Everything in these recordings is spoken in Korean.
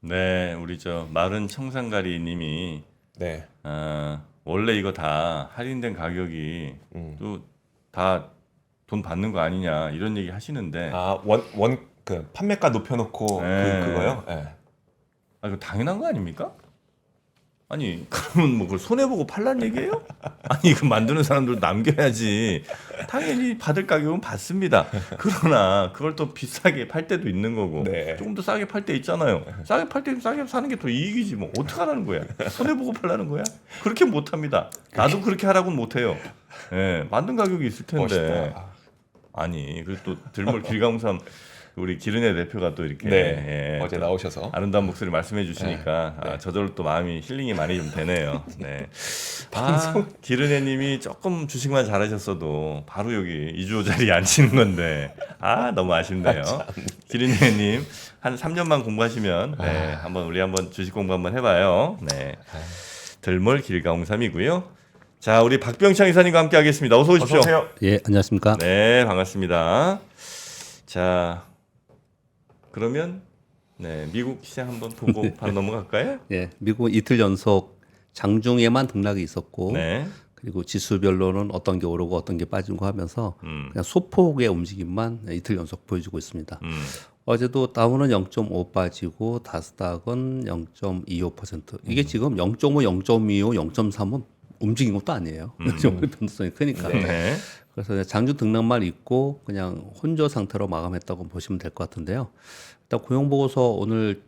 네, 우리 저 마른 청산가리님이 네. 원래 이거 다 할인된 가격이 또 다 돈 받는 거 아니냐 이런 얘기 하시는데, 그 판매가 높여놓고 네. 그거요? 네. 이거 당연한 거 아닙니까? 아니 그러면 뭐 그걸 손해 보고 팔란 얘기예요? 아니 이거 만드는 사람들 남겨야지. 당연히 받을 가격은 받습니다. 그러나 그걸 또 비싸게 팔 때도 있는 거고, 네. 조금 더 싸게 팔 때 있잖아요. 싸게 팔 때 싸게 사는 게 더 이익이지 뭐. 어떡하라는 거야? 손해 보고 팔라는 거야? 그렇게 못 합니다. 나도 그렇게 하라고는 못 해요. 예, 만든 가격이 있을 텐데. 멋있다. 아니 그리고 또 들몰 길강삼 우리 기른의 대표가 또 이렇게 네. 어제 또 나오셔서. 아름다운 목소리 말씀해 주시니까 네. 저절로 또 마음이 힐링이 많이 좀 되네요. 네. 방송. 기른애님이 조금 주식만 잘하셨어도 바로 여기 이주호 자리에 앉히는 건데 너무 아쉽네요. 기른애님 한 3년만 공부하시면 우리 한번 주식 공부 한번 해봐요. 네. 들몰 길가홍삼이고요. 자, 우리 박병창 이사님과 함께 하겠습니다. 어서 오십시오. 어서 오세요. 예, 안녕하십니까? 네, 반갑습니다. 자, 그러면 미국 시장 한번 보고 바로 넘어갈까요? 예, 미국은 이틀 연속 장중에만 등락이 있었고, 네. 그리고 지수별로는 어떤 게 오르고 어떤 게 빠지고 하면서 그냥 소폭의 움직임만 이틀 연속 보여주고 있습니다. 어제도 다우는 0.5 빠지고 다스닥은 0.25%. 이게 지금 0.5, 0.25, 0.3은 움직인 것도 아니에요. 변동성이 크니까. 네. 그래서 장중 등락만 있고 그냥 혼조 상태로 마감했다고 보시면 될 것 같은데요. 일단 고용 보고서 오늘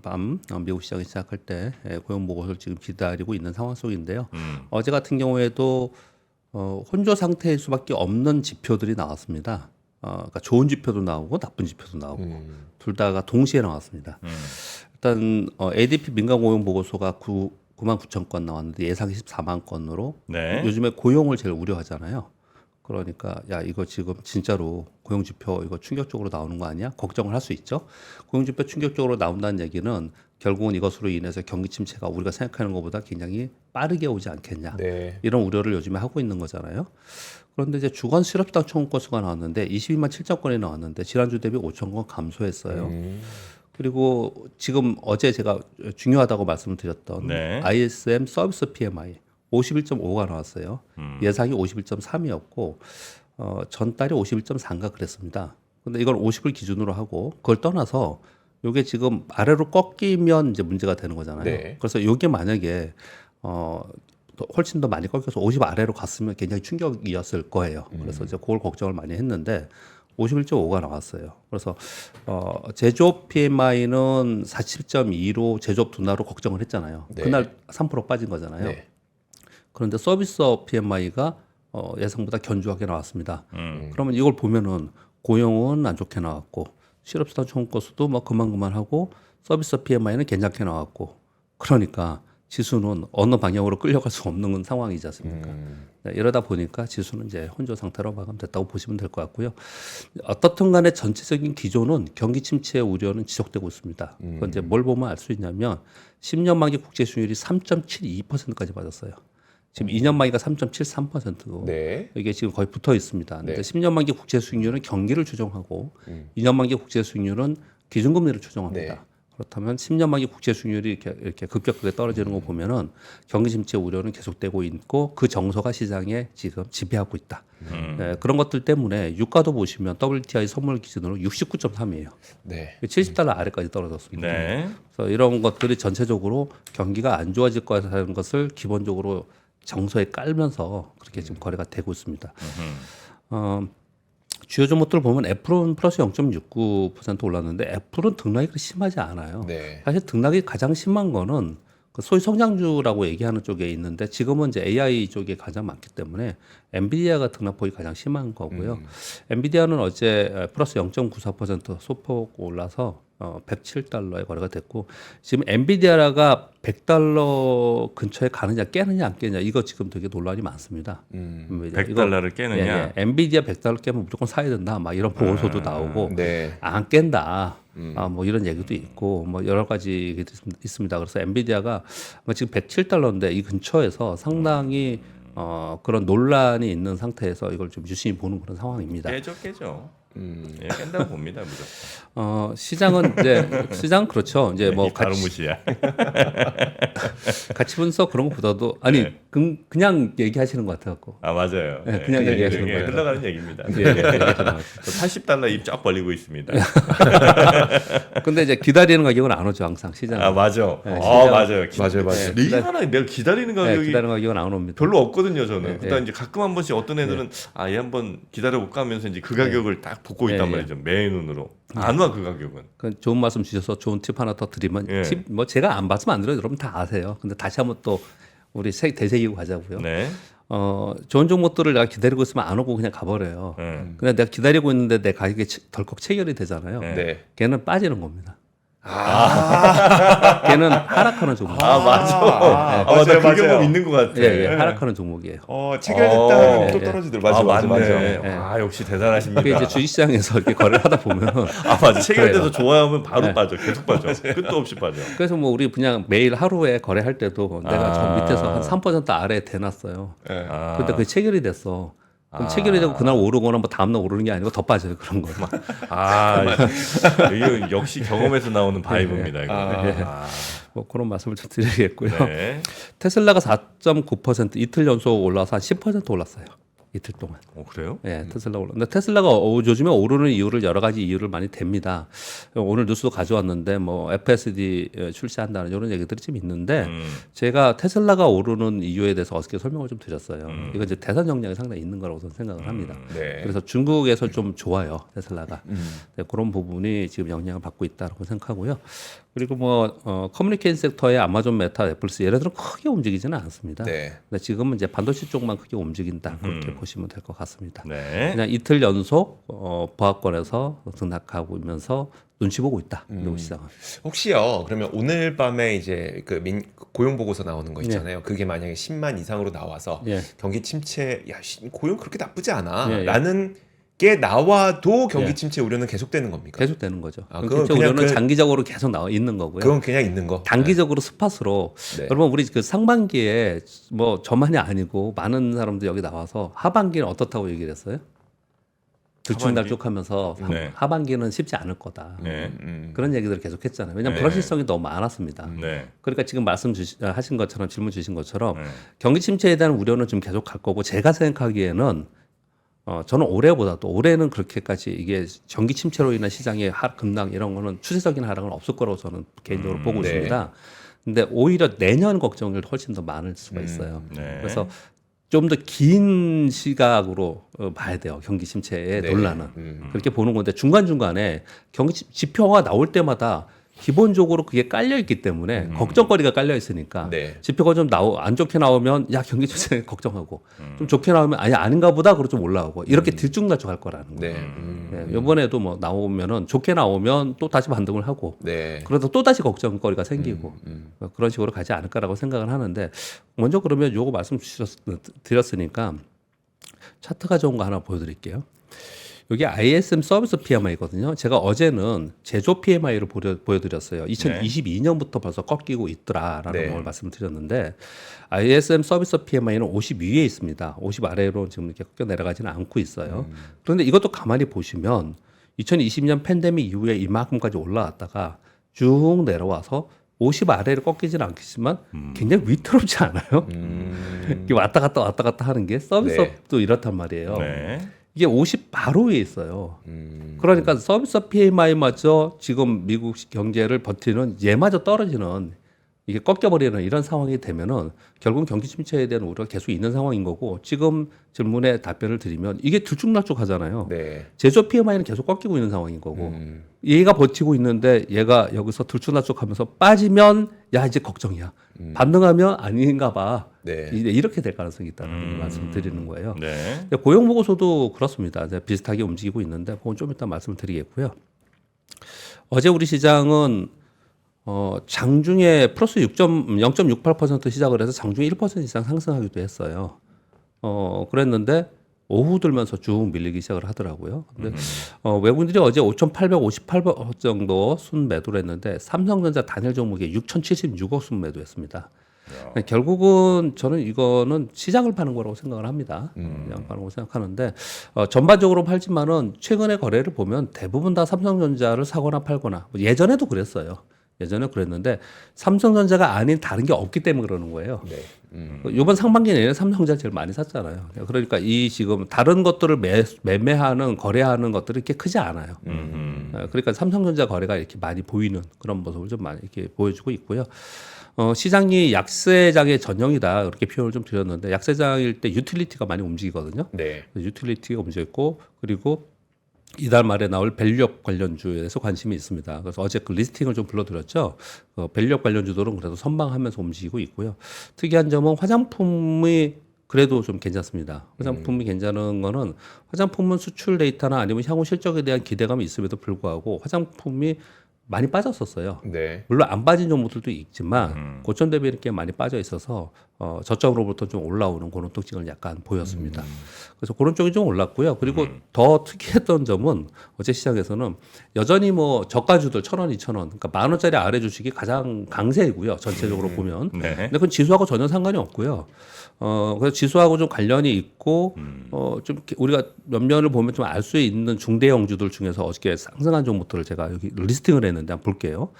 밤 미국 시장이 시작할 때 고용 보고서를 지금 기다리고 있는 상황 속인데요. 어제 같은 경우에도 혼조 상태일 수밖에 없는 지표들이 나왔습니다. 그러니까 좋은 지표도 나오고 나쁜 지표도 나오고 둘 다가 동시에 나왔습니다. 일단 ADP 민간 고용 보고서가 9만 9천 건 나왔는데 예상 14만 건으로 네. 요즘에 고용을 제일 우려하잖아요. 그러니까 야 이거 지금 진짜로 고용 지표 이거 충격적으로 나오는 거 아니야? 걱정을 할 수 있죠. 고용 지표 충격적으로 나온다는 얘기는 결국은 이것으로 인해서 경기 침체가 우리가 생각하는 것보다 굉장히 빠르게 오지 않겠냐. 네. 이런 우려를 요즘에 하고 있는 거잖아요. 그런데 이제 주간 실업당 청구 건수가 나왔는데 22만 7천 건이 나왔는데 지난주 대비 5천 건 감소했어요. 그리고 지금 어제 제가 중요하다고 말씀을 드렸던 네. ISM 서비스 PMI 51.5가 나왔어요. 예상이 51.3이었고 전달이 51.4인가 그랬습니다. 근데 이걸 50을 기준으로 하고 그걸 떠나서 이게 지금 아래로 꺾이면 이제 문제가 되는 거잖아요. 네. 그래서 이게 만약에 훨씬 더 많이 꺾여서 50 아래로 갔으면 굉장히 충격이었을 거예요. 그래서 이제 그걸 걱정을 많이 했는데 51.5가 나왔어요. 그래서 제조업 PMI는 47.2로 제조업 둔화로 걱정을 했잖아요. 네. 그날 3% 빠진 거잖아요. 네. 그런데 서비스업 PMI가 예상보다 견조하게 나왔습니다. 그러면 이걸 보면은 고용은 안 좋게 나왔고 실업수당 청구 건수도 뭐 그만하고 서비스업 PMI는 괜찮게 나왔고 그러니까 지수는 어느 방향으로 끌려갈 수 없는 상황이지 않습니까? 네, 이러다 보니까 지수는 이제 혼조 상태로 마감됐다고 보시면 될 것 같고요. 어떻든 간에 전체적인 기조는 경기 침체 우려는 지속되고 있습니다. 그건 이제 뭘 보면 알 수 있냐면 10년 만기 국채 수익률이 3.72%까지 빠졌어요. 지금 2년 만기가 3.73%고 네. 이게 지금 거의 붙어 있습니다. 근데 네. 10년 만기 국채 수익률은 경기를 추정하고 2년 만기 국채 수익률은 기준금리를 추정합니다. 네. 그렇다면 10년 만기 국채 수익률이 이렇게 급격하게 떨어지는 거 보면은 경기 침체 우려는 계속되고 있고 그 정서가 시장에 지금 지배하고 있다. 네, 그런 것들 때문에 유가도 보시면 WTI 선물 기준으로 69.3이에요. 네. 70달러 아래까지 떨어졌습니다. 네. 그래서 이런 것들이 전체적으로 경기가 안 좋아질 거라는 것을 기본적으로 정서에 깔면서 그렇게 지금 거래가 되고 있습니다. 주요 종목들을 보면 애플은 플러스 0.69% 올랐는데 애플은 등락이 그렇게 심하지 않아요. 네. 사실 등락이 가장 심한 거는 그 소위 성장주라고 얘기하는 쪽에 있는데 지금은 이제 AI 쪽에 가장 많기 때문에 엔비디아가 등락폭이 가장 심한 거고요. 엔비디아는 어제 플러스 0.94% 소폭 올라서 107달러에 거래가 됐고 지금 엔비디아가 100달러 근처에 가느냐 깨느냐 안 깨느냐 이거 지금 되게 논란이 많습니다. 100달러를 깨느냐. 엔비디아 100달러 깨면 무조건 사야 된다. 막 이런 보고서도 나오고 네. 안 깬다. 뭐 이런 얘기도 있고 뭐 여러 가지 얘기도 있습니다. 그래서 엔비디아가 지금 107달러인데 이 근처에서 상당히 그런 논란이 있는 상태에서 이걸 좀 유심히 보는 그런 상황입니다. 깨죠. 예, 깬다고 봅니다 무조건. 시장은 이제 시장 그렇죠. 이제 뭐 바로 가치, 무시야. 가치 분석 그런 것보다도 아니 네. 그냥 얘기하시는 것 같아갖고. 아 맞아요. 네, 그냥 얘기하시는 거예요. 흘러가는 얘기입니다. 예, 얘기하시는 것 같아요. $80 입 쫙 벌리고 있습니다. 근데 이제 기다리는 가격은 안 오죠 항상 시장. 아 맞아. 네, 아 시장- 맞아요. 맞아요. 이게 하나 내가 기다리는 네, 가격이 기다리는 가격은 안 옵니다. 별로 없거든요 저는. 네, 그다음 네. 이제 가끔 한 번씩 어떤 애들은 얘 한번 기다려볼까 하면서 이제 그 가격을 딱 보고 있단 네, 말이죠. 매의 눈으로. 안 와 그 가격은. 그 좋은 말씀 주셔서 좋은 팁 하나 더 드리면 예. 팁 뭐 제가 안 봤으면 안 드려요. 여러분 다 아세요. 근데 다시 한번 또 우리 되새기고 가자고요. 네. 좋은 종목들을 내가 기다리고 있으면 안 오고 그냥 가버려요. 근데 내가 기다리고 있는데 내 가격이 덜컥 체결이 되잖아요. 네. 네. 걔는 빠지는 겁니다. 걔는 하락하는 종목. 아 맞아. 아 맞아. 그 경험 있는 것 같아. 예, 하락하는 종목이에요. 체결됐다 하면 또 예, 떨어지더라고요. 맞아, 맞네. 맞아. 아 역시 대단하십니다. 그게 이제 주식시장에서 이렇게 거래를 하다 보면 아 맞아. 체결돼서 그래요. 좋아하면 바로 네. 빠져. 계속 빠져. 끝도 없이 빠져. 그래서 뭐 우리 그냥 매일 하루에 거래할 때도 내가 저 아. 밑에서 한 3% 아래에 대놨어요. 예. 아. 근데 그게 체결이 됐어. 그럼 체결이 되고 그날 오르거나 뭐 다음날 오르는 게 아니고 더 빠져요 그런 거. 아 이거 역시 경험에서 나오는 바이브입니다. 이거. 아. 뭐 그런 말씀을 좀 드리겠고요. 네. 테슬라가 4.9% 이틀 연속 올라서 한 10% 올랐어요. 이틀 동안. 그래요? 예, 테슬라 올라. 근데 테슬라가 요즘에 오르는 이유를 여러 가지 이유를 많이 댑니다. 오늘 뉴스도 가져왔는데 뭐 FSD 출시한다는 이런 얘기들이 좀 있는데 제가 테슬라가 오르는 이유에 대해서 어떻게 설명을 좀 드렸어요. 이거 이제 대선 역량이 상당히 있는 거라고 저는 생각을 합니다. 네. 그래서 중국에서 좀 좋아요 테슬라가. 네, 그런 부분이 지금 영향을 받고 있다고 생각하고요. 그리고 뭐 커뮤니케이션 섹터의 아마존, 메타, 애플스 얘네들은 크게 움직이지는 않습니다. 네. 근데 지금은 이제 반도체 쪽만 크게 움직인다 그렇게 보시면 될 것 같습니다. 네. 그냥 이틀 연속 보합권에서 등락하고 있면서 눈치 보고 있다. 미국 시장은. 혹시요, 그러면 오늘 밤에 이제 고용 보고서 나오는 거 있잖아요. 그게 만약에 10만 이상으로 나와서 예. 경기 침체, 고용 그렇게 나쁘지 않아. 예, 예. 라는 게 나와도 경기 예. 침체 우려는 계속되는 겁니까? 계속 되는 거죠. 아, 그 그건 우려는 그냥 장기적으로 계속 나와 있는 거고요. 그건 그냥 있는 거. 단기적으로 스팟으로 네. 여러분 우리 그 상반기에 뭐 저만이 아니고 많은 사람들 여기 나와서 하반기는 어떻다고 얘기를 했어요? 들쭉날쭉하면서 네. 하반기는 쉽지 않을 거다. 네. 그런 얘기들을 계속 했잖아요. 왜냐하면 네. 불확실성이 너무 많았습니다. 네. 그러니까 지금 하신 것처럼 질문 주신 것처럼 네. 경기 침체에 대한 우려는 좀 계속 갈 거고 제가 생각하기에는 저는 올해는 그렇게까지 이게 경기 침체로 인한 시장의 급락 이런 거는 추세적인 하락은 없을 거라고 저는 개인적으로 보고 네. 있습니다. 근데 오히려 내년 걱정이 훨씬 더 많을 수가 있어요. 네. 그래서 좀 더 긴 시각으로 봐야 돼요. 경기 침체의 네. 논란은. 그렇게 보는 건데 중간중간에 경기 지표가 나올 때마다 기본적으로 그게 깔려 있기 때문에 걱정거리가 깔려 있으니까 네. 지표가 좀 안 좋게 나오면 야 경기 침체 걱정하고 좀 좋게 나오면 아니 아닌가 보다 그러고 좀 올라오고 이렇게 들쭉날쭉할 거라는 거예요. 네. 네, 이번에도 뭐 나오면은 좋게 나오면 또 다시 반등을 하고 네. 그래도 또 다시 걱정거리가 생기고 그런 식으로 가지 않을까라고 생각을 하는데 먼저 그러면 요거 말씀 드렸으니까 차트 가져온 거 하나 보여드릴게요. 여기 ISM 서비스 PMI거든요. 제가 어제는 제조 PMI를 보여드렸어요. 2022년부터 벌써 꺾이고 있더라라는 네. 걸 말씀드렸는데 ISM 서비스 PMI는 50 위에 있습니다. 50 아래로 지금 이렇게 꺾여 내려가지는 않고 있어요. 그런데 이것도 가만히 보시면 2020년 팬데믹 이후에 이만큼까지 올라왔다가 쭉 내려와서 50 아래를 꺾이지는 않겠지만 굉장히 위태롭지 않아요? 이게 왔다 갔다 하는 게 서비스업도 이렇단 말이에요. 네. 이게 50 바로 위에 있어요. 그러니까 서비스 PMI마저 지금 미국 경제를 버티는 얘마저 떨어지는 이게 꺾여버리는 이런 상황이 되면은 결국 경기 침체에 대한 우려가 계속 있는 상황인 거고 지금 질문에 답변을 드리면 이게 들쭉날쭉하잖아요. 네. 제조 PMI는 계속 꺾이고 있는 상황인 거고 얘가 버티고 있는데 얘가 여기서 들쭉날쭉하면서 빠지면 야 이제 걱정이야. 반등하면 아닌가 봐. 네. 이렇게 될 가능성이 있다는 말씀을 드리는 거예요. 네. 고용 보고서도 그렇습니다. 비슷하게 움직이고 있는데 그건 좀 이따 말씀을 드리겠고요. 어제 우리 시장은 장중에 플러스 0.68% 시작을 해서 장중에 1% 이상 상승하기도 했어요. 그랬는데 오후 들면서 쭉 밀리기 시작을 하더라고요. 근데 외국인들이 어제 5,858억 정도 순 매도를 했는데 삼성전자 단일 종목에 6,076억 순 매도했습니다. 결국은 저는 이거는 시장을 파는 거라고 생각을 합니다. 시장을 파는 거라고 생각하는데 전반적으로 팔지만은 최근의 거래를 보면 대부분 다 삼성전자를 사거나 팔거나 뭐 예전에도 그랬어요. 예전에 그랬는데 삼성전자가 아닌 다른 게 없기 때문에 그러는 거예요. 네. 이번 상반기 내내 삼성전자 제일 많이 샀잖아요. 그러니까 이 지금 다른 것들을 매매하는 거래하는 것들이 이렇게 크지 않아요. 그러니까 삼성전자 거래가 이렇게 많이 보이는 그런 모습을 좀 많이 이렇게 보여주고 있고요. 시장이 약세장의 전형이다 그렇게 표현을 좀 드렸는데 약세장일 때 유틸리티가 많이 움직이거든요. 네. 유틸리티가 움직였고 그리고 이달 말에 나올 밸류업 관련주에 대해서 관심이 있습니다. 그래서 어제 그 리스팅을 좀 불러드렸죠. 밸류업 관련주들은 그래도 선방하면서 움직이고 있고요. 특이한 점은 화장품이 그래도 좀 괜찮습니다. 화장품이 괜찮은 거는 화장품은 수출 데이터나 아니면 향후 실적에 대한 기대감이 있음에도 불구하고 화장품이 많이 빠졌었어요. 네. 물론 안 빠진 종목들도 있지만 고점 대비 이렇게 많이 빠져 있어서 저점으로부터 좀 올라오는 그런 특징을 약간 보였습니다. 그래서 그런 쪽이 좀 올랐고요. 그리고 더 특이했던 점은 어제 시장에서는 여전히 뭐 저가주들 1,000원, 2,000원, 그러니까 10,000원짜리 아래 주식이 가장 강세이고요. 전체적으로 보면. 네. 근데 그건 지수하고 전혀 상관이 없고요. 그래서 지수하고 좀 관련이 있고, 좀 우리가 몇면을 보면 좀 알 수 있는 중대형주들 중에서 어저께 상승한 종목들을 제가 여기 리스팅을 했는데 한번 볼게요.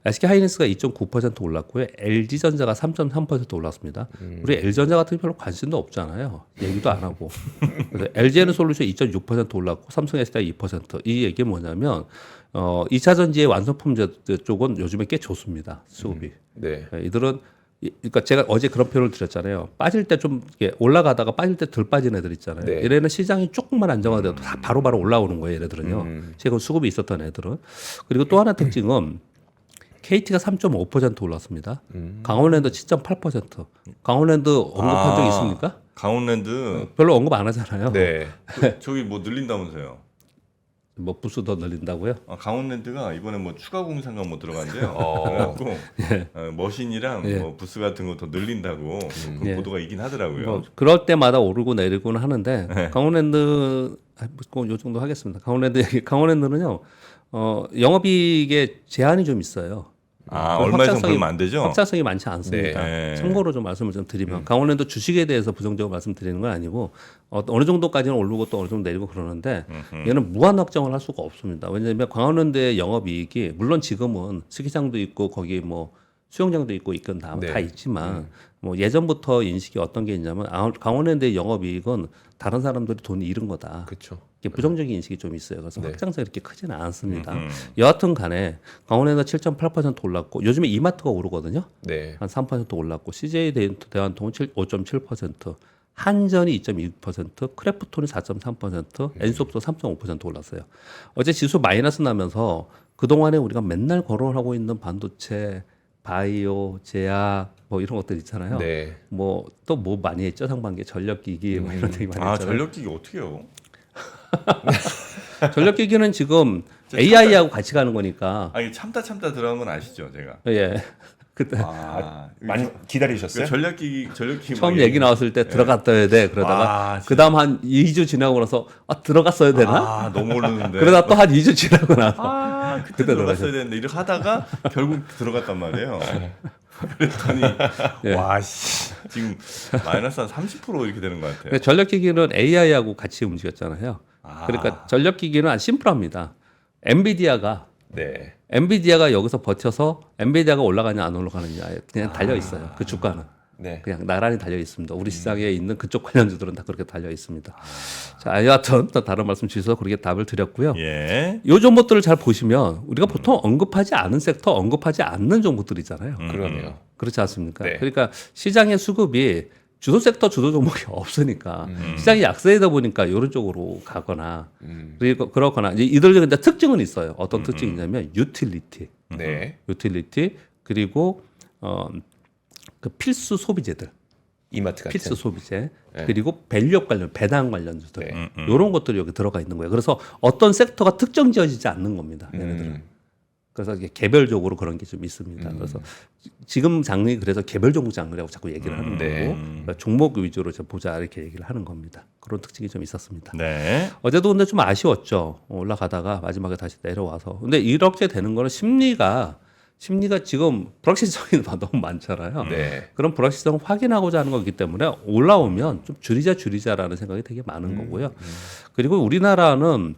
SK 하이닉스가 2.9% 올랐고요. LG전자가 3.3% 올랐습니다. 우리 LG전자 같은 게 별로 관심도 없잖아요. 얘기도 안 하고. 그래서 LG에는 솔루션 2.6% 올랐고, 삼성 SDI 2%. 이 얘기는 뭐냐면, 2차 전지의 완성품 쪽은 요즘에 꽤 좋습니다. 수급이. 네. 이들은 그러니까 제가 어제 그런 표현을 드렸잖아요. 빠질 때 좀 올라가다가 빠질 때 덜 빠진 애들 있잖아요. 네. 얘네는 시장이 조금만 안정화돼도 다 바로바로 올라오는 거예요. 얘네들은요. 최근 수급이 있었던 애들은. 그리고 또 하나 특징은 KT가 3.5% 올랐습니다. 강원랜드 7.8%. 강원랜드 언급한 적 있습니까? 강원랜드 별로 언급 안 하잖아요. 네. 저기 뭐 늘린다면서요? 뭐 부스 더 늘린다고요? 강원랜드가 이번에 뭐 추가 공사가 뭐 들어간대요. 어. 그래갖고 머신이랑 예. 뭐 부스 같은 거 더 늘린다고 그 예. 보도가 있긴 하더라고요. 뭐 그럴 때마다 오르고 내리고는 하는데 네. 강원랜드 요 정도 하겠습니다. 강원랜드는요. 영업이익에 제한이 좀 있어요. 얼마 이상 벌면 안 되죠? 확장성이 많지 않습니다. 네. 참고로 좀 말씀을 좀 드리면 강원랜드 주식에 대해서 부정적으로 말씀드리는 건 아니고 어느 정도까지는 오르고 또 어느 정도 내리고 그러는데 얘는 무한 확정을 할 수가 없습니다. 왜냐하면 강원랜드의 영업이익이 물론 지금은 스키장도 있고 거기 뭐 수영장도 있고 있건 다 네. 있지만 뭐 예전부터 인식이 어떤 게 있냐면 강원랜드의 영업이익은 다른 사람들이 돈을 잃은 거다. 그렇죠. 이게 부정적인 인식이 좀 있어요. 그래서 네. 확장성이 이렇게 크지는 않습니다. 여하튼 간에 강원랜드 7.8% 올랐고 요즘에 이마트가 오르거든요. 네. 한 3% 올랐고 CJ 대한통운 5.7%, 한전이 2.2%, 크래프톤이 4.3%, 엔소프트 3.5% 올랐어요. 어제 지수 마이너스 나면서 그동안에 우리가 맨날 거론하고 있는 반도체, 바이오, 제약 뭐 이런 것들 있잖아요. 네. 뭐 또 뭐 많이 했죠 상반기에 전력기기 뭐 이런 얘기 많이 했잖아요. 전력기기 어떻게 해요? 전력기기는 지금 AI하고 같이 가는 거니까. 참다 들어간 건 아시죠, 제가. 예. 그때 많이 기다리셨어요? 전력기기 처음 막 얘기 나왔을 때 들어갔어야 돼 그러다가 그다음 한 2주 지나고 나서 들어갔어야 되나? 너무 오르는데. 그러다 또 한 2주 지나고 나서 그때 들어갔어야 되는데 이렇게 하다가 결국 들어갔단 말이에요. 그랬더니 와씨 지금 마이너스 한 30% 이렇게 되는 것 같아요. 전력기기는 AI하고 같이 움직였잖아요. 그러니까 전력기기는 아주 심플합니다. 엔비디아가 여기서 버텨서 엔비디아가 올라가냐 안 올라가느냐 그냥 달려 있어요. 그 주가는 네. 그냥 나란히 달려 있습니다. 우리 시장에 있는 그쪽 관련주들은 다 그렇게 달려 있습니다. 자, 여하튼 또 다른 말씀 주셔서 그렇게 답을 드렸고요. 예. 요 종목들을 잘 보시면 우리가 보통 언급하지 않은 섹터, 언급하지 않는 종목들 있잖아요. 그러네요. 그렇지 않습니까? 네. 그러니까 시장의 수급이 주도 섹터, 주도 종목이 없으니까 시장이 약세이다 보니까 이런 쪽으로 가거나 그리고 그렇거나 이들 근데 특징은 있어요. 어떤 특징이냐면 유틸리티, 네. 유틸리티 그리고 그 필수 소비재들. 이마트 같은. 필수 소비재 네. 그리고 밸류업 관련 배당 관련주들 네. 이런 것들이 여기 들어가 있는 거예요. 그래서 어떤 섹터가 특정 지어지지 않는 겁니다. 얘네들은. 그래서 이게 개별적으로 그런 게 좀 있습니다. 그래서 지금 장르이 그래서 개별 종목 장르라고 자꾸 얘기를 하는 거고 그러니까 종목 위주로 좀 보자 이렇게 얘기를 하는 겁니다. 그런 특징이 좀 있었습니다. 네. 어제도 근데 좀 아쉬웠죠. 올라가다가 마지막에 다시 내려와서. 근데 이렇게 되는 거는 심리가 심리가 지금 불확실성이 너무 많잖아요. 네. 그런 불확실성을 확인하고자 하는 거기 때문에 올라오면 좀 줄이자라는 생각이 되게 많은 거고요. 그리고 우리나라는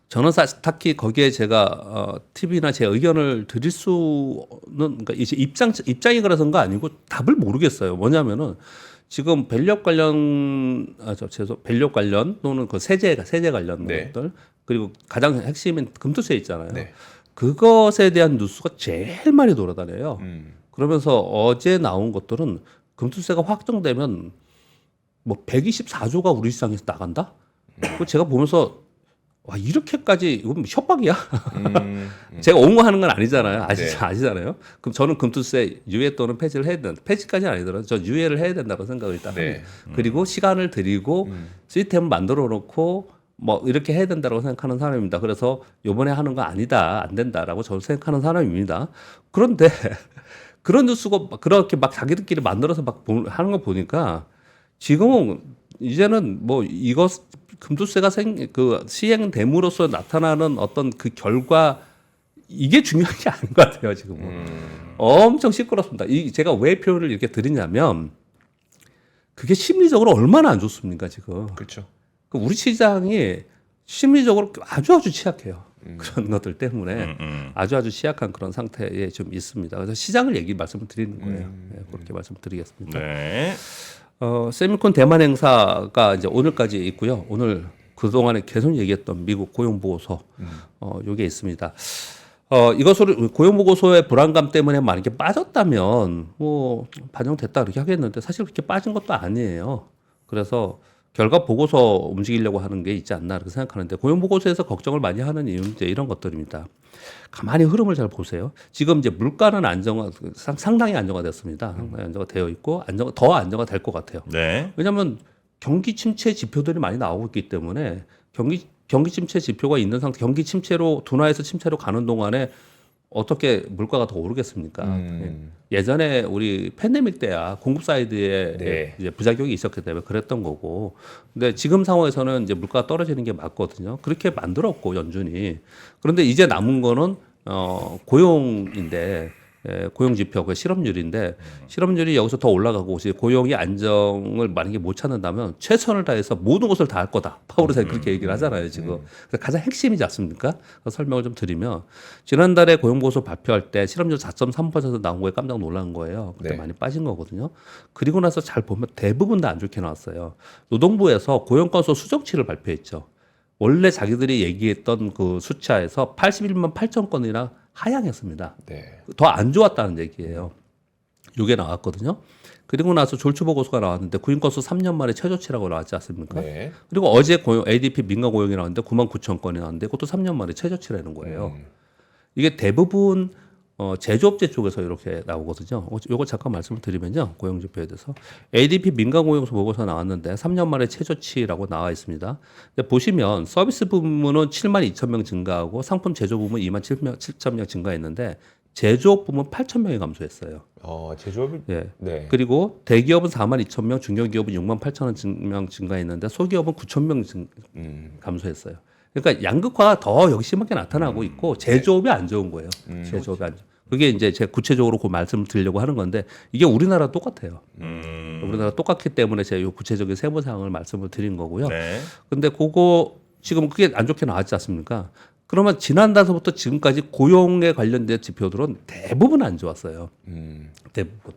저는 사실 딱히 거기에 제가 TV나 제 의견을 드릴 수는 그러니까 이제 입장이 그래서인 거 아니고 답을 모르겠어요. 뭐냐면은 지금 밸류업 관련 밸류업 관련 또는 그 세제 관련 네. 것들 그리고 가장 핵심인 금투세 있잖아요. 네. 그것에 대한 뉴스가 제일 많이 돌아다녀요. 음. 그러면서 어제 나온 것들은 금투세가 확정되면 뭐 124조가 우리 시장에서 나간다? 그 제가 보면서 와 이렇게까지 이건 뭐 협박이야? 제가 옹호하는 건 아니잖아요. 네. 아시잖아요. 그럼 저는 금투세 유예 또는 폐지를 해야 된다. 폐지까지는 아니더라도 저 유예를 해야 된다고 생각을 일단 네. 합니다. 그리고 시간을 들이고 시스템을 만들어 놓고 뭐 이렇게 해야 된다고 생각하는 사람입니다. 그래서 요번에 하는 거 아니다, 안 된다라고 저는 생각하는 사람입니다. 그런데 그런 뉴스가 그렇게 막 자기들끼리 만들어서 막 하는 거 보니까 지금은 이제는 뭐 이거 금투세가 그 시행됨으로써 나타나는 어떤 그 결과 이게 중요한 게 아닌 것 같아요 지금은. 엄청 시끄럽습니다. 제가 왜 표현을 이렇게 드리냐면 그게 심리적으로 얼마나 안 좋습니까 지금. 그렇죠. 우리 시장이 심리적으로 아주 취약해요. 그런 것들 때문에 아주 취약한 그런 상태에 좀 있습니다. 그래서 시장을 말씀을 드리는 거예요. 네, 그렇게 말씀드리겠습니다. 네. 세미콘 대만 행사가 이제 오늘까지 있고요. 오늘 그동안에 계속 얘기했던 미국 고용 보고서 요게 있습니다. 이것을 고용 보고서의 불안감 때문에 만약에 빠졌다면 뭐 반영됐다 이렇게 하겠는데 사실 그렇게 빠진 것도 아니에요. 그래서 결과 보고서 움직이려고 하는 게 있지 않나 이렇게 생각하는데 고용 보고서에서 걱정을 많이 하는 이유는 이제 이런 것들입니다. 가만히 흐름을 잘 보세요. 지금 이제 물가는 상당히 안정화됐습니다. 상당히 안정화되어 있고 더 안정화 될 것 같아요. 네. 왜냐하면 경기 침체 지표들이 많이 나오고 있기 때문에 경기 침체 지표가 있는 상태, 경기 침체로 둔화해서 침체로 가는 동안에 어떻게 물가가 더 오르겠습니까? 예전에 우리 팬데믹 때야 공급 사이드에 네. 이제 부작용이 있었기 때문에 그랬던 거고. 근데 지금 상황에서는 이제 물가가 떨어지는 게 맞거든요. 그렇게 만들었고 연준이. 그런데 이제 남은 거는 고용인데 고용 지표, 그 실업률인데 실업률이 여기서 더 올라가고 이제 고용이 안정을 만약에 못 찾는다면 최선을 다해서 모든 것을 다 할 거다. 파월에서 그렇게 얘기를 하잖아요, 지금. 그래서 가장 핵심이지 않습니까? 설명을 좀 드리면 지난달에 고용 보고서 발표할 때 실업률 4.3% 나온 거에 깜짝 놀란 거예요. 그때 네. 많이 빠진 거거든요. 그리고 나서 잘 보면 대부분 다 안 좋게 나왔어요. 노동부에서 고용 건수 수정치를 발표했죠. 원래 자기들이 얘기했던 그 숫자에서 81만 8천 건이나 하향했습니다. 네. 더 안 좋았다는 얘기예요. 이게 나왔거든요. 그리고 나서 졸초 보고서가 나왔는데 구인 건수 3년 만에 최저치라고 나왔지 않습니까? 네. 그리고 어제 ADP 민간 고용이 나왔는데 9만 9천 건이 나왔는데 그것도 3년 만에 최저치라는 거예요. 이게 대부분 제조업체 쪽에서 이렇게 나오거든요. 요거 잠깐 말씀을 드리면요. 고용지표에 대해서 ADP 민간 고용소 보고서 나왔는데 3년 만에 최저치라고 나와 있습니다. 근데 보시면 서비스 부문은 7만 2천 명 증가하고 상품 제조 부문 2만 7천 명 증가했는데 제조업 부문 8천 명이 감소했어요. 제조업이 예. 네. 그리고 대기업은 4만 2천 명, 중견기업은 6만 8천 명 증가했는데 소기업은 9천 명 감소했어요. 그러니까 양극화가 더 여기 심하게 나타나고 있고 제조업이 안 좋은 거예요. 제조업이 안 좋은. 그게 이제 제가 구체적으로 그 말씀을 드리려고 하는 건데 이게 우리나라 똑같아요. 우리나라 똑같기 때문에 제가 이 구체적인 세부 사항을 말씀을 드린 거고요. 네. 근데 그거 지금 그게 안 좋게 나왔지 않습니까? 그러면 지난달서부터 지금까지 고용에 관련된 지표들은 대부분 안 좋았어요. 대부분.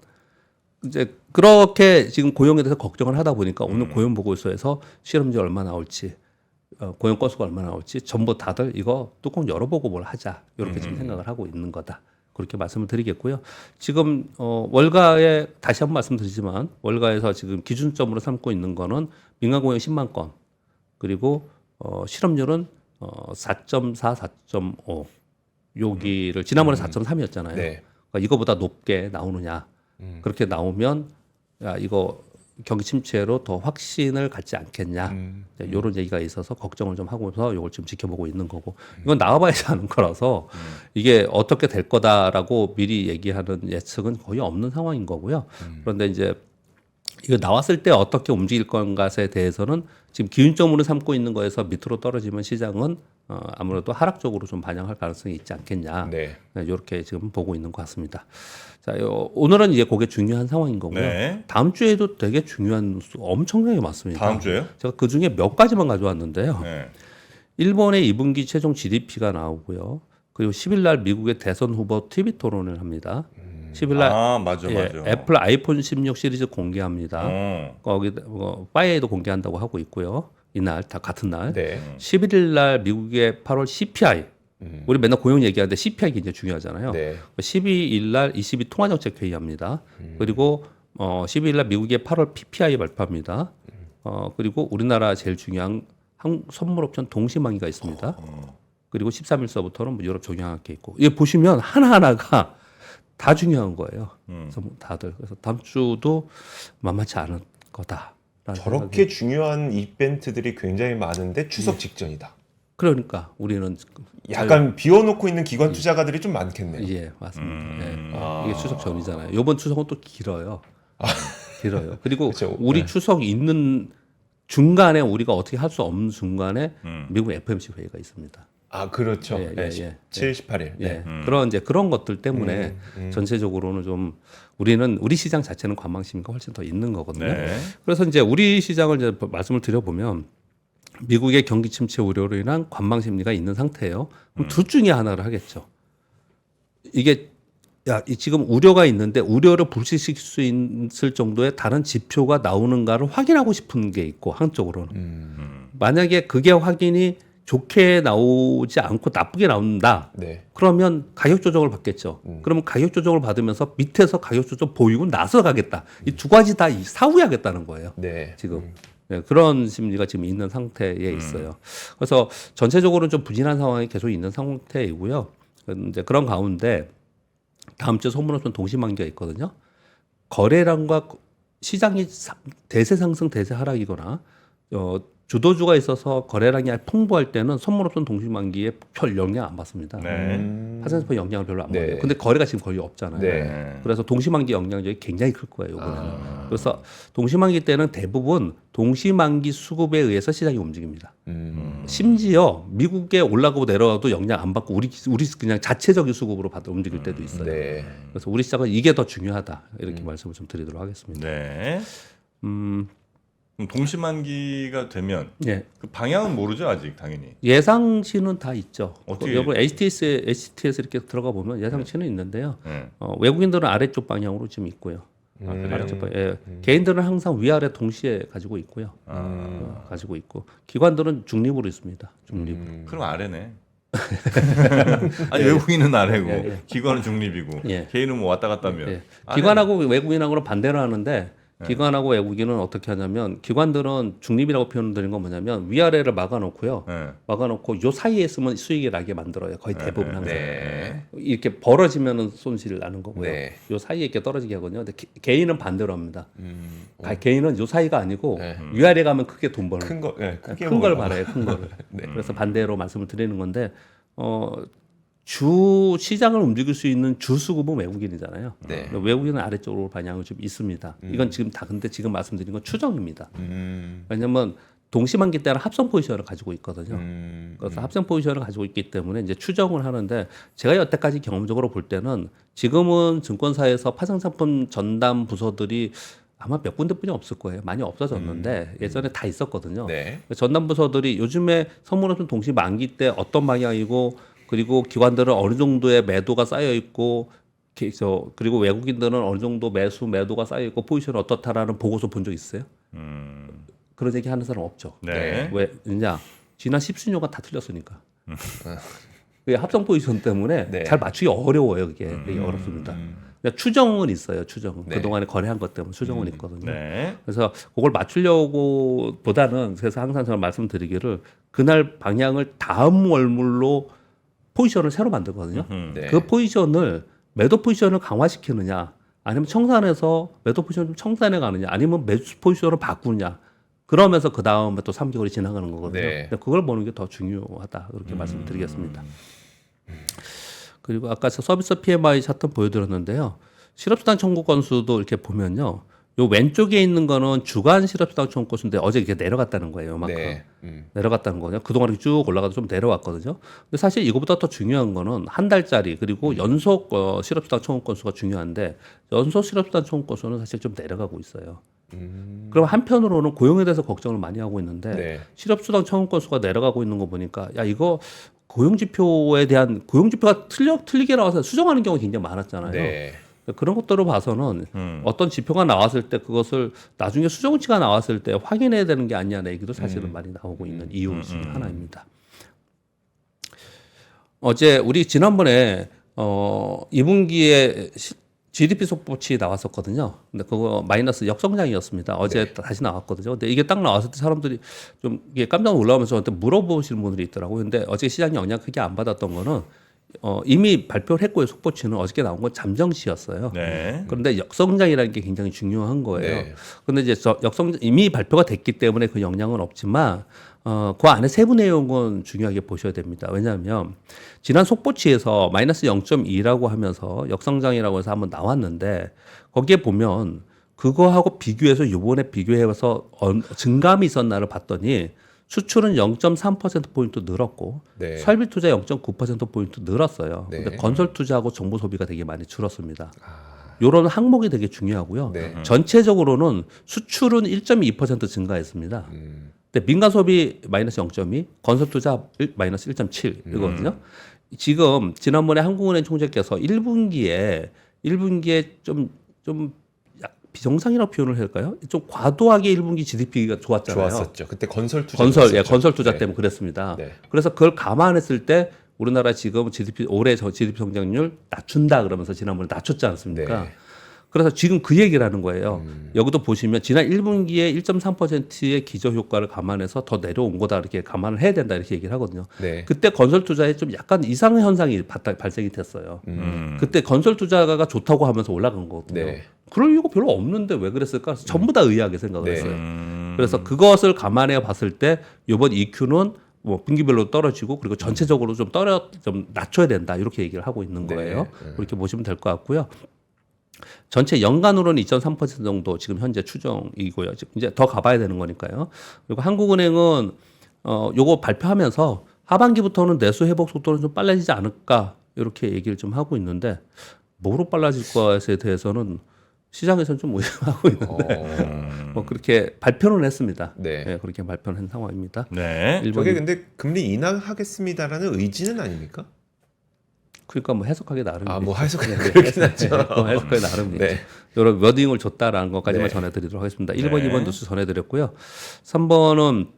이제 그렇게 지금 고용에 대해서 걱정을 하다 보니까 오늘 고용 보고서에서 실업률 얼마 나올지 고용 건수가 얼마나 나올지 전부 다들 이거 뚜껑 열어보고 뭘 하자 이렇게 지금 생각을 하고 있는 거다. 그렇게 말씀을 드리겠고요. 지금 월가에 다시 한번 말씀드리지만 월가에서 지금 기준점으로 삼고 있는 거는 민간 고용 10만 건 그리고 실업률은 4.4, 4.5 여기를 지난번에 4.3이었잖아요. 네. 그러니까 이거보다 높게 나오느냐 그렇게 나오면 야 이거 경기 침체로 더 확신을 갖지 않겠냐 이런 얘기가 있어서 걱정을 좀 하고서 이걸 지금 지켜보고 있는 거고 이건 나와봐야지 아는 거라서 이게 어떻게 될 거다라고 미리 얘기하는 예측은 거의 없는 상황인 거고요. 그런데 이제 이거 나왔을 때 어떻게 움직일 건가에 대해서는 지금 기준점으로 삼고 있는 거에서 밑으로 떨어지면 시장은 아무래도 하락적으로 좀 반영할 가능성이 있지 않겠냐. 네. 이렇게 지금 보고 있는 것 같습니다. 자, 오늘은 이제 그게 중요한 상황인 거고요. 네. 다음 주에도 되게 중요한 엄청나게 많습니다. 다음 주에요? 제가 그 중에 몇 가지만 가져왔는데요. 네. 일본의 2분기 최종 GDP가 나오고요. 그리고 10일 날 미국의 대선 후보 TV 토론을 합니다. 10일 날 아, 맞아. 애플 아이폰 16 시리즈 공개합니다. 어. 거기 파이에도 공개한다고 하고 있고요. 이날 다 같은 날. 네. 11일 날 미국의 8월 CPI. 우리 맨날 고용 얘기하는데 CPI 굉장히 중요하잖아요. 네. 12일 날 ECB 통화정책 회의합니다. 그리고 12일 날 미국의 8월 PPI 발표합니다. 그리고 우리나라 제일 중요한 선물옵션 동시만기가 있습니다. 그리고 13일서부터는 유럽 적용할 게 있고. 이게 보시면 하나하나가 다 중요한 거예요. 그래서 다들 그래서 다음 주도 만만치 않을 거다. 저렇게 중요한 이벤트들이 굉장히 많은데 추석 직전이다. 그러니까 우리는 약간 비워놓고 있는 기관 투자가들이 좀 많겠네요. 예, 맞습니다. 예. 이게 추석 전이잖아요. 이번 추석은 또 길어요. 길어요. 그리고 그렇죠. 우리 네. 추석 있는 중간에 우리가 어떻게 할 수 없는 중간에 미국 FOMC 회의가 있습니다. 아, 그렇죠. 예, 네, 예, 17, 18일. 예. 네. 그런 것들 때문에 전체적으로는 좀 우리 시장 자체는 관망심이 훨씬 더 있는 거거든요. 네. 그래서 이제 우리 시장을 이제 말씀을 드려보면 미국의 경기 침체 우려로 인한 관망 심리가 있는 상태예요. 그럼 둘 중에 하나를 하겠죠. 이게 지금 우려가 있는데 우려를 불식시킬 수 있을 정도의 다른 지표가 나오는가를 확인하고 싶은 게 있고 한쪽으로는 만약에 그게 확인이 좋게 나오지 않고 나쁘게 나온다. 네. 그러면 가격 조정을 받겠죠. 그러면 가격 조정을 받으면서 밑에서 가격 조정 보이고 나서 가겠다. 이 두 가지 다 사후하겠다는 거예요. 네. 지금 네, 그런 심리가 지금 있는 상태에 있어요. 그래서 전체적으로는 좀 부진한 상황이 계속 있는 상태이고요. 이제 그런 가운데 다음 주에 소문없는 동시만기가 있거든요. 거래량과 시장이 대세 상승, 대세 하락이거나 주도주가 있어서 거래량이 풍부할 때는 선물 옵션 동시만기에 별 영향 안 받습니다. 네. 파생세포 영향을 별로 안 네. 받아요. 근데 거래가 지금 거의 없잖아요. 네. 그래서 동시만기 영향력이 굉장히 클 거예요. 이번에는. 그래서 동시만기 때는 대부분 동시만기 수급에 의해서 시장이 움직입니다. 심지어 미국에 올라가고 내려가도 영향 안 받고 우리 그냥 자체적인 수급으로 받아 움직일 때도 있어요. 네. 그래서 우리 시장은 이게 더 중요하다 이렇게 말씀을 좀 드리도록 하겠습니다. 네. 그럼 동시만기가 되면 예. 그 방향은 모르죠 아직 당연히. 예상치는 다 있죠. 어떻게- 여러분 HTS 이렇게 들어가 보면 예상치는 있는데요. 네. 외국인들은 아래쪽 방향으로 지금 있고요. 아래쪽 방향. 예. 개인들은 항상 위아래 동시에 가지고 있고요. 가지고 있고 기관들은 중립으로 있습니다. 중립으로. 그럼 아래네. 아니 외국인은 아래고 예. 기관은 중립이고 예. 개인은 뭐 왔다 갔다 하면 예. 아래네. 기관하고 외국인하고는 반대로 하는데 기관하고 외국인은 어떻게 하냐면 기관들은 중립이라고 표현드리는 건 뭐냐면 위아래를 막아놓고요. 네. 막아놓고 요 사이에 있으면 수익이 나게 만들어요. 거의 대부분 항상. 네. 이렇게 벌어지면은 손실을 나는 거고요. 네. 요 사이에 이렇게 떨어지게 하거든요. 근데 개인은 반대로 합니다. 개인은 요 사이가 아니고 네. 위아래 가면 크게 돈 벌는 큰 거, 네, 크게 큰 걸 먹어요. 바래요. 큰 거를. 그래서 반대로 말씀을 드리는 건데 주 시장을 움직일 수 있는 주 수급은 외국인이잖아요. 네. 외국인은 아래쪽으로 반향이 좀 있습니다. 이건 지금 다 근데 지금 말씀드린 건 추정입니다. 음. 왜냐하면 동시만기 때는 합성 포지션을 가지고 있거든요. 음. 그래서 합성 포지션을 가지고 있기 때문에 이제 추정을 하는데 제가 여태까지 경험적으로 볼 때는 지금은 증권사에서 파생상품 전담 부서들이 아마 몇 군데뿐이 없을 거예요. 많이 없어졌는데 예전에 다 있었거든요. 네. 전담 부서들이 요즘에 선물옵션 동시 만기 때 어떤 방향이고 그리고 기관들은 어느 정도의 매도가 쌓여 있고 그리고 외국인들은 어느 정도 매도가 쌓여 있고 포지션이 어떻다라는 보고서 본 적 있어요? 그런 얘기 하는 사람 없죠. 네. 왜냐 지난 10수년간 다 틀렸으니까. 그게 합성 포지션 때문에 네. 잘 맞추기 어려워요. 그게 어렵습니다. 그러니까 추정은 있어요. 추정은 네. 그동안에 거래한 것 때문에 추정은 있거든요. 네. 그래서 그걸 맞추려고 보다는 그래서 항상 저는 말씀드리기를 그날 방향을 다음 월물로 포지션을 새로 만들거든요. 네. 그 포지션을 매도 포지션을 강화시키느냐 아니면 청산해서 매도 포지션을 좀 청산해 가느냐 아니면 매수 포지션을 바꾸느냐 그러면서 그 다음에 또 3개월이 지나가는 거거든요. 네. 근데 그걸 보는 게 더 중요하다 그렇게 말씀드리겠습니다. 그리고 아까 서비스 PMI 차트 보여드렸는데요. 실업수당 청구 건수도 이렇게 보면요. 요 왼쪽에 있는 거는 주간 실업수당 청구건수인데 어제 이게 내려갔다는 거예요. 요만큼. 네. 내려갔다는 거죠. 그동안 이렇게 쭉 올라가도 좀 내려왔거든요. 근데 사실 이거보다 더 중요한 거는 한 달짜리 그리고 연속 실업수당 청구 건수가 중요한데 연속 실업수당 청구 건수는 사실 좀 내려가고 있어요. 그럼 한편으로는 고용에 대해서 걱정을 많이 하고 있는데 네. 실업수당 청구 건수가 내려가고 있는 거 보니까 야 이거 고용지표에 대한 고용지표가 틀리게 나와서 수정하는 경우가 굉장히 많았잖아요. 네. 그런 것들을 봐서는 어떤 지표가 나왔을 때 그것을 나중에 수정치가 나왔을 때 확인해야 되는 게 아니냐는 얘기도 사실은 많이 나오고 있는 이유 중 하나입니다. 어제 우리 지난번에 2분기에 GDP 속보치 나왔었거든요. 근데 그거 마이너스 역성장이었습니다. 어제 다시 나왔거든요. 근데 이게 딱 나왔을 때 사람들이 좀 이게 깜짝 놀라면서 저한테 물어보시는 분들이 있더라고요. 근데 어제 시장이 영향 크게 안 받았던 거는 이미 발표를 했고요. 속보치는 어저께 나온 건 잠정치였어요. 네. 그런데 역성장이라는 게 굉장히 중요한 거예요. 네. 그런데 이제 역성장 이미 발표가 됐기 때문에 그 영향은 없지만 그 안에 세부 내용은 중요하게 보셔야 됩니다. 왜냐하면 지난 속보치에서 마이너스 0.2라고 하면서 역성장이라고 해서 한번 나왔는데 거기에 보면 그거하고 비교해서 요번에 비교해서 증감이 있었나를 봤더니 수출은 0.3%포인트 늘었고 네. 설비 투자 0.9%포인트 늘었어요. 네. 근데 건설 투자하고 정보 소비가 되게 많이 줄었습니다. 요런 항목이 되게 중요하고요. 네. 전체적으로는 수출은 1.2% 증가했습니다. 근데 민간 소비 마이너스 0.2, 건설 투자 마이너스 1.7 이거거든요. 지금 지난번에 한국은행 총재께서 1분기에 좀 비정상이라고 표현을 할까요? 좀 과도하게 1분기 GDP가 좋았잖아요. 좋았었죠. 그때 건설 투자. 건설 투자 네. 때문에 그랬습니다. 네. 그래서 그걸 감안했을 때 우리나라 지금 올해 GDP 성장률 낮춘다 그러면서 지난번에 낮췄지 않습니까? 네. 그래서 지금 그 얘기를 하는 거예요. 여기도 보시면 지난 1분기에 1.3%의 기저 효과를 감안해서 더 내려온 거다 이렇게 감안을 해야 된다 이렇게 얘기를 하거든요. 네. 그때 건설 투자에 좀 약간 이상 현상이 발생이 됐어요. 그때 건설 투자가 좋다고 하면서 올라간 거거든요. 네. 그럴 이유가 별로 없는데 왜 그랬을까? 전부 다 의아하게 생각을 네. 했어요. 그래서 그것을 감안해 봤을 때 이번 EQ는 뭐 분기별로 떨어지고 그리고 전체적으로 좀 낮춰야 된다 이렇게 얘기를 하고 있는 네. 거예요. 그렇게 보시면 될 것 같고요. 전체 연간으로는 2.3% 정도 지금 현재 추정이고요. 지금 이제 더 가봐야 되는 거니까요. 그리고 한국은행은 요거 발표하면서 하반기부터는 내수 회복 속도는 좀 빨라지지 않을까 이렇게 얘기를 좀 하고 있는데 뭐로 빨라질 것에 대해서는 시장에서는 좀 의심하고 있는데 뭐 그렇게 발표는 했습니다. 네. 네, 그렇게 발표는 한 상황입니다. 네. 일본이 저게 근데 금리 인하하겠습니다라는 의지는 아닙니까? 그러니까 뭐 해석하기 나름이죠. 아, 뭐 해석하기 네, 그렇긴 하죠. 해석하기 나름이죠. 네. 여러 워딩을 줬다라는 것까지만 네. 전해드리도록 하겠습니다. 1번, 네. 2번 뉴스 전해드렸고요. 3번은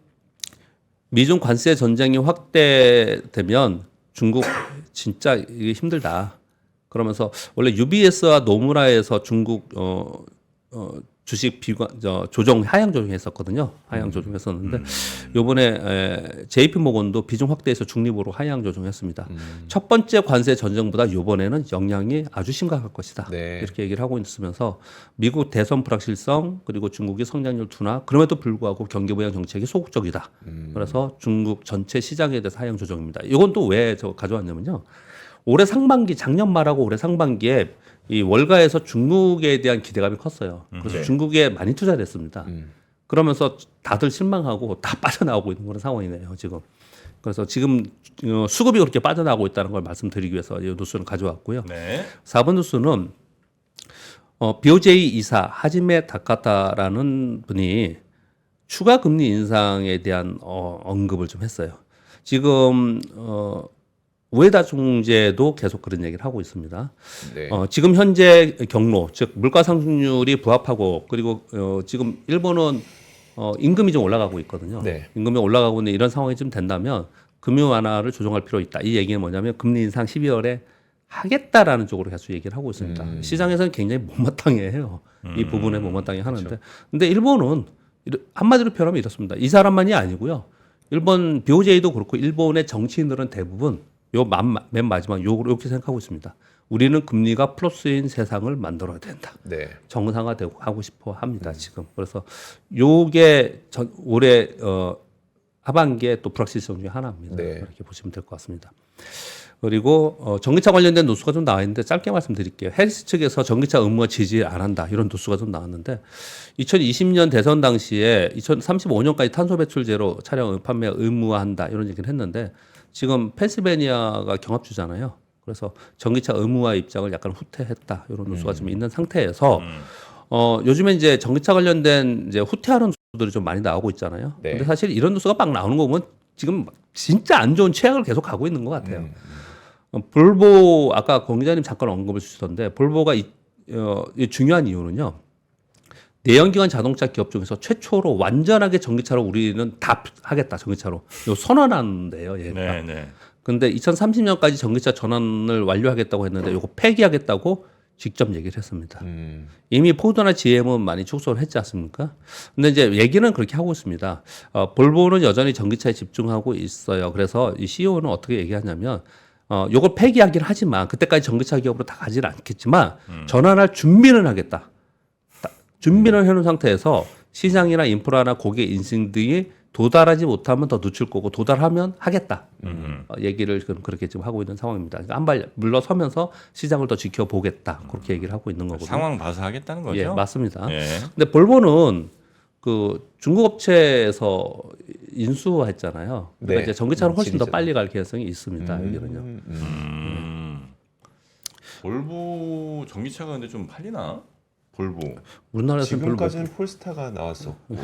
미중 관세 전쟁이 확대되면 중국 진짜 이게 힘들다. 그러면서 원래 UBS와 노무라에서 중국 주식 조정 하향 조정했었거든요. 하향 조정했었는데 요번에 JP 모건도 비중 확대해서 중립으로 하향 조정했습니다. 첫 번째 관세 전쟁보다 요번에는 영향이 아주 심각할 것이다. 네. 이렇게 얘기를 하고 있으면서 미국 대선 불확실성 그리고 중국의 성장률 둔화 그럼에도 불구하고 경기 부양 정책이 소극적이다. 그래서 중국 전체 시장에 대해서 하향 조정입니다. 이건 또 왜 저 가져왔냐면요. 올해 상반기 작년 말하고 올해 상반기에 이 월가에서 중국에 대한 기대감이 컸어요. 그래서 네. 중국에 많이 투자를 했습니다. 그러면서 다들 실망하고 다 빠져나오고 있는 그런 상황이네요, 지금. 그래서 지금 수급이 그렇게 빠져나오고 있다는 걸 말씀드리기 위해서 이 뉴스를 가져왔고요. 네. 4번 뉴스는 BOJ 이사 하지메 다카타라는 분이 추가 금리 인상에 대한 언급을 좀 했어요. 지금 우에다 총재도 계속 그런 얘기를 하고 있습니다. 네. 지금 현재 경로, 즉 물가 상승률이 부합하고 그리고 지금 일본은 임금이 좀 올라가고 있거든요. 네. 임금이 올라가고 있는 이런 상황이 좀 된다면 금융 완화를 조정할 필요 있다. 이 얘기는 뭐냐면 금리 인상 12월에 하겠다라는 쪽으로 계속 얘기를 하고 있습니다. 시장에서는 굉장히 못마땅해요. 이 부분에 못마땅해 하는데, 근데 일본은 한마디로 표현하면 이렇습니다. 이 사람만이 아니고요. 일본 BOJ도 그렇고 일본의 정치인들은 대부분 맨 마지막 요렇게 생각하고 있습니다. 우리는 금리가 플러스인 세상을 만들어야 된다. 네. 정상화되고 하고 싶어 합니다. 지금. 그래서 요게 올해 하반기에 또 불확실성 중에 하나입니다. 네. 이렇게 보시면 될 것 같습니다. 그리고 전기차 관련된 뉴스가 좀 나와 있는데 짧게 말씀드릴게요. 헬스 측에서 전기차 의무화 지지 안 한다 이런 뉴스가 좀 나왔는데 2020년 대선 당시에 2035년까지 탄소 배출 제로 차량 판매 의무화한다 이런 얘기를 했는데 지금 펜실베니아가 경합주잖아요. 그래서 전기차 의무화 입장을 약간 후퇴했다 이런 뉴스가 좀 있는 상태에서 요즘에 이제 전기차 관련된 이제 후퇴하는 뉴스들이 좀 많이 나오고 있잖아요. 네. 근데 사실 이런 뉴스가 막 나오는 거 보면 지금 진짜 안 좋은 최악을 계속 가고 있는 것 같아요. 볼보 아까 공 기자님 잠깐 언급을 주시던데 볼보가 이 중요한 이유는요. 내연기관 자동차 기업 중에서 최초로 완전하게 전기차로 우리는 다 하겠다 전기차로 요 선언한대요. 얘가. 네, 네. 근데 2030년까지 전기차 전환을 완료하겠다고 했는데 요거 폐기하겠다고 직접 얘기를 했습니다. 이미 포드나 GM은 많이 축소를 했지 않습니까? 근데 이제 얘기는 그렇게 하고 있습니다. 볼보는 여전히 전기차에 집중하고 있어요. 그래서 이 CEO는 어떻게 얘기하냐면 요걸 폐기하긴 하지만 그때까지 전기차 기업으로 다 가지는 않겠지만 전환할 준비는 하겠다. 준비를 해놓은 상태에서 시장이나 인프라나 고객 인식 등이 도달하지 못하면 더 늦출 거고 도달하면 하겠다. 얘기를 그렇게 지금 하고 있는 상황입니다. 그러니까 한 발 물러서면서 시장을 더 지켜보겠다. 그렇게 얘기를 하고 있는 거거든요. 상황 봐서 하겠다는 거죠. 예, 맞습니다. 예. 근데 볼보는 그 중국 업체에서 인수했잖아요. 그러니까 네. 이제 전기차는 훨씬 더 진리죠. 빨리 갈 가능성이 있습니다. 여기는요. 볼보 전기차가 근데 좀 팔리나? 볼보. 우리나라에서는 별로 못 지금까지는 폴스타가 나왔었고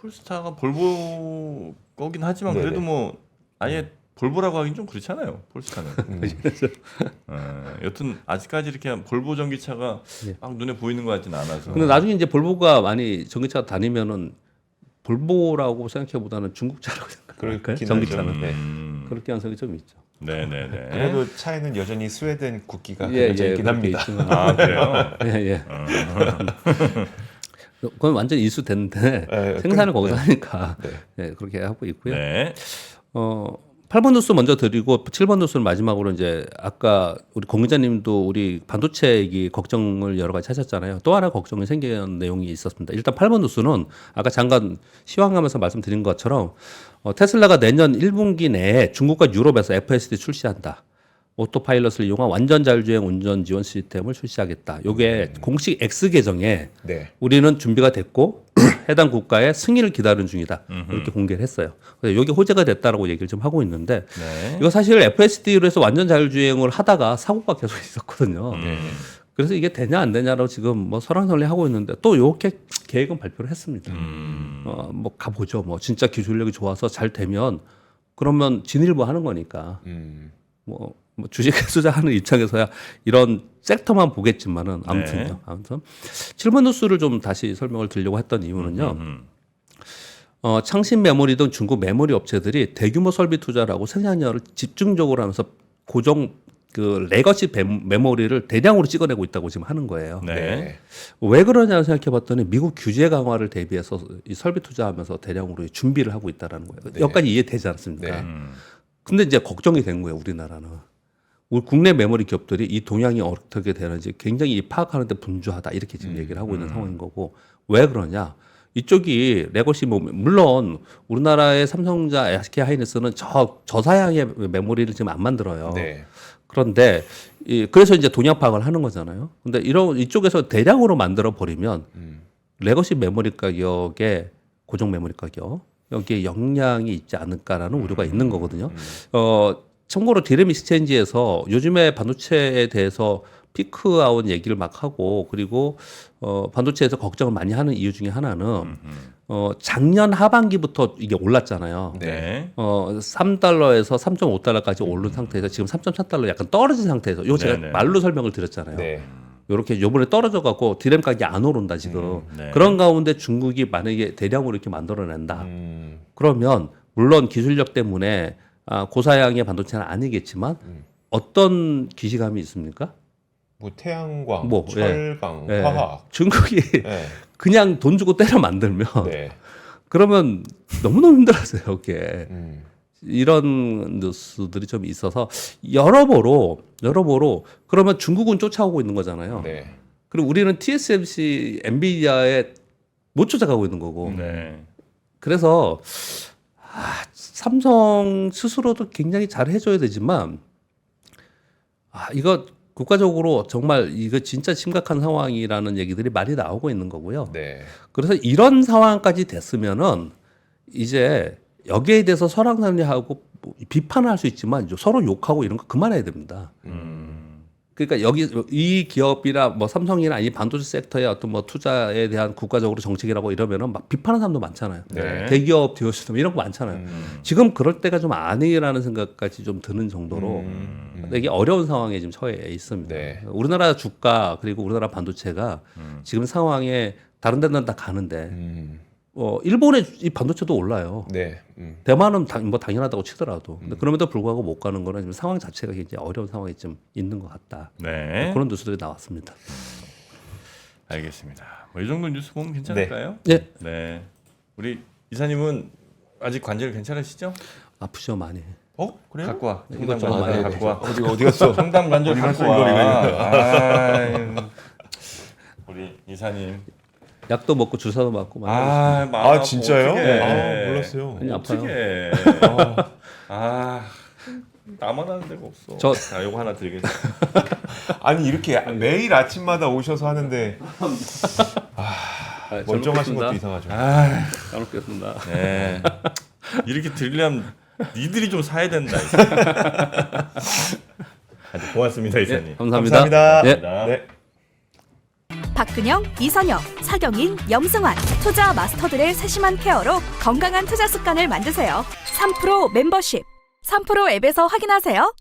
폴스타가 볼보 거긴 하지만 네네. 그래도 뭐 아예 볼보라고 하긴 좀 그렇잖아요. 폴스타는. 여튼 아직까지 이렇게 볼보 전기차가 예. 막 눈에 보이는 것 같지는 않아서. 근데 나중에 이제 볼보가 많이 전기차 다니면은 볼보라고 생각해보다는 중국차라고 생각할까요? 그렇긴 전기차는 하죠. 네. 그럴 가능성이 좀 있죠. 네네네. 그래도 차에는 여전히 스웨덴 국기가 예, 그려져 예, 있긴 그렇게 합니다. 있지만. 아 그래요? 예, 예. 그건 완전 이수됐는데 예, 생산을 거기서 네. 하니까 네. 예, 그렇게 하고 있고요. 네. 8번 뉴스 먼저 드리고 7번 뉴스는 마지막으로 이제 아까 우리 공 기자님도 우리 반도체 얘기 걱정을 여러 가지 하셨잖아요. 또 하나 걱정이 생기는 내용이 있었습니다. 일단 8번 뉴스는 아까 잠깐 시황하면서 말씀드린 것처럼 테슬라가 내년 1분기 내에 중국과 유럽에서 FSD 출시한다. 오토파일럿을 이용한 완전 자율주행 운전 지원 시스템을 출시하겠다. 요게 공식 X 계정에 네. 우리는 준비가 됐고 해당 국가의 승인을 기다리는 중이다. 이렇게 공개를 했어요. 그래서 이게 호재가 됐다라고 얘기를 좀 하고 있는데 네. 이거 사실 FSD로 해서 완전 자율주행을 하다가 사고가 계속 있었거든요. 그래서 이게 되냐 안 되냐로 지금 뭐 설왕설래 하고 있는데 또 이렇게 계획은 발표를 했습니다. 뭐 가보죠. 뭐 진짜 기술력이 좋아서 잘 되면 그러면 진일보 하는 거니까 뭐 주식 투자하는 입장에서야 이런 섹터만 보겠지만은 아무튼요. 네. 아무튼 7번 뉴스를 좀 다시 설명을 드리려고 했던 이유는요. 창신 메모리 등 중국 메모리 업체들이 대규모 설비 투자라고 생산량을 집중적으로 하면서 고정 그 레거시 메모리를 대량으로 찍어내고 있다고 지금 하는 거예요. 네. 왜 그러냐고 생각해봤더니 미국 규제 강화를 대비해서 이 설비 투자하면서 대량으로 준비를 하고 있다라는 거예요. 네. 여기까지 이해되지 않습니까? 네. 근데 이제 걱정이 된 거예요, 우리나라는. 우리 국내 메모리 기업들이 이 동향이 어떻게 되는지 굉장히 파악하는데 분주하다 이렇게 지금 얘기를 하고 있는 상황인 거고 왜 그러냐? 이쪽이 레거시 물론 우리나라의 삼성전자, SK 하이닉스는 저사양의 메모리를 지금 안 만들어요. 네. 그런데 그래서 이제 동향 파악을 하는 거잖아요. 근데 이쪽에서 대량으로 만들어 버리면 레거시 메모리 가격에 고정 메모리 가격 여기에 영향이 있지 않을까라는 우려가 있는 거거든요. 참고로 디램 익스체인지에서 요즘에 반도체에 대해서 피크아웃 얘기를 막 하고 그리고 반도체에서 걱정을 많이 하는 이유 중에 하나는 작년 하반기부터 이게 올랐잖아요. 네. 3달러에서 3.5달러까지 오른 상태에서 지금 3.4달러 약간 떨어진 상태에서 이거 제가 네네. 말로 설명을 드렸잖아요. 네. 요렇게 요번에 떨어져 갖고 디램 가격이 안 오른다 지금. 네. 그런 가운데 중국이 만약에 대량으로 이렇게 만들어낸다. 그러면 물론 기술력 때문에 고사양의 반도체는 아니겠지만 어떤 기시감이 있습니까? 뭐 태양광, 뭐, 철강, 예. 화학. 중국이 네. 그냥 돈 주고 때려 만들면 네. 그러면 너무너무 힘들었어요. 이게 음. 이런 뉴스들이 좀 있어서 여러모로 그러면 중국은 쫓아오고 있는 거잖아요. 네. 그리고 우리는 TSMC, 엔비디아에 못 쫓아가고 있는 거고. 네. 그래서 삼성 스스로도 굉장히 잘 해줘야 되지만 이거 국가적으로 정말 이거 진짜 심각한 상황이라는 얘기들이 많이 나오고 있는 거고요. 네. 그래서 이런 상황까지 됐으면은 이제 여기에 대해서 설왕설래하고 뭐 비판을 할 수 있지만 이제 서로 욕하고 이런 거 그만해야 됩니다. 그러니까 여기 이 기업이나 뭐 삼성이나 이 반도체 섹터의 어떤 뭐 투자에 대한 국가적으로 정책이라고 이러면은 막 비판하는 사람도 많잖아요. 네. 대기업 디오시스템 이런 거 많잖아요. 지금 그럴 때가 좀 아니라는 생각까지 좀 드는 정도로 되게 어려운 상황에 지금 처해 있습니다. 네. 우리나라 주가 그리고 우리나라 반도체가 지금 상황에 다른 데는 다 가는데 일본의 이 반도체도 올라요. 네. 대만은 뭐 당연하다고 치더라도 근데 그럼에도 불구하고 못 가는 거는 지금 상황 자체가 굉장히 어려운 상황이 좀 있는 것 같다. 네. 그런 뉴스들이 나왔습니다. 알겠습니다. 뭐 이 정도 뉴스 보면 괜찮을까요? 네. 네. 우리 이사님은 아직 관절 괜찮으시죠? 아프죠 많이. 그래요? 갖고 와. 이거 청담 좀 관절 많이 갖고 와. 어디 갔어? 청담 관절 어디 갖고 갔어? 와. 이거. 우리 이사님. 약도 먹고 주사도 맞고 많이 아, 진짜요? 어떡해. 몰랐어요. 많이 아파요. 어떡해. 나만 하는 데가 없어. 자, 요거 하나 드리겠습니다. 아니 이렇게 매일 아침마다 오셔서 하는데 멀쩡하신 것도 이상하죠. 잘 먹겠습니다. 네. 이렇게 드리려면 니들이 좀 사야 된다. 고맙습니다, 이사님. 감사합니다. 감사합니다. 네. 네. 박근영, 이선영, 서경인, 염승환 투자 마스터들의 세심한 케어로 건강한 투자 습관을 만드세요. 3프로 멤버십 3프로 앱에서 확인하세요.